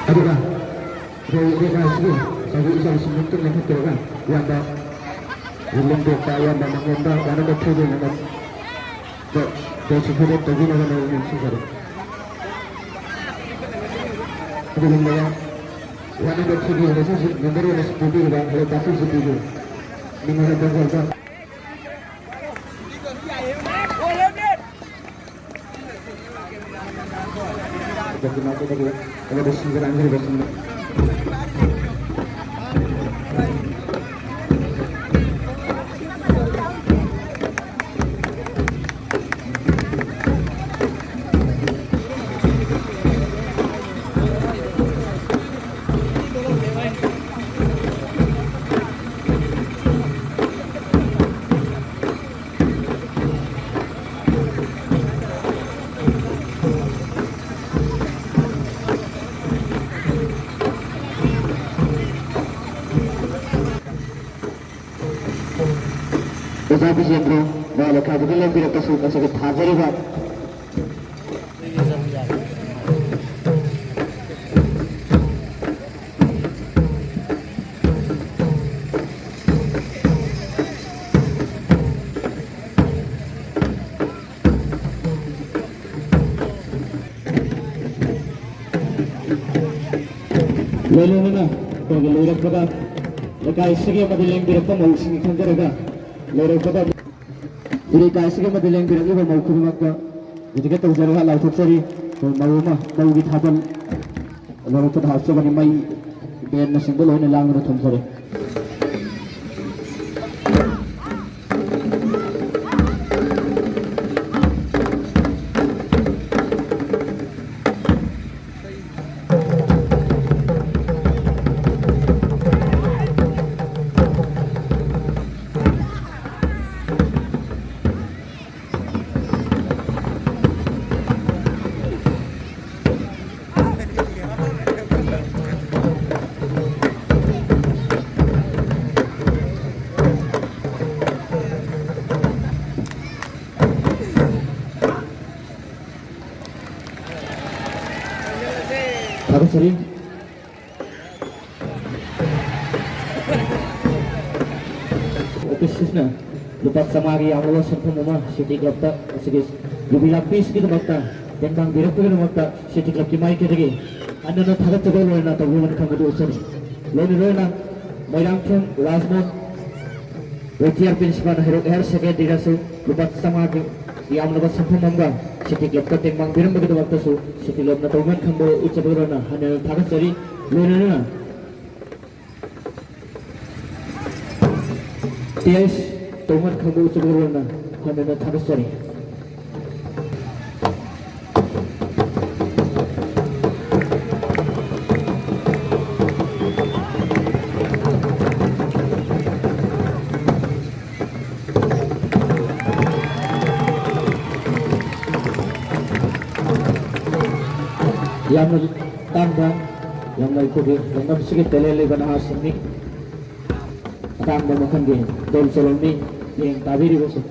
Aduh, dia kasih saya bisa sebutin yang itu kan yang dah belum berkaya dan mengembang karena betul dengan sesuatu tadi dengan yang sesuatu. Belum lewat yang betul dia rasa nomor yang sepuluh juga kalau kasih sepuluh lima ratus juta. Jadi macam tadi kalau bersih anggur bersih. Tapi sendiri, kalau kajian lebih atas masuk ke hajar juga. Lalu mana? Kalau lurus pada, lekai segi madilang berapa mau sini kan jaga. Lorong kota ini kasih ke madilang bilang ibu mau kurang apa jadi kita ujar hal laut cari mau mau kita habal lorong kota harus coba mai biar nasi bolu ini lang udah cari Aku sering khususnya lupa sama hari yang Allah serta mama Siti Klapta segis lebih lapis gitu makta dan bang birak tuh makta Siti Klap kimai kiri anda nak thagat coba lo na tahu mana kamu tuh usir lo na mairang kem Razmon Retiar principal hero air second dirasu lupa sama hari yang lepas serta mama Siti Klapta dan bang birak begitu waktu su Siti Klap na tahu mana kamu ucap berona hanya thagat cari lo na Tiais, tomat kamu sebenarnya hanya harus cari. Yang tambah, yang mengikuti, yang sedikit telele bahasa ini. Akan memakan dia dol soloni yang tabiri besok.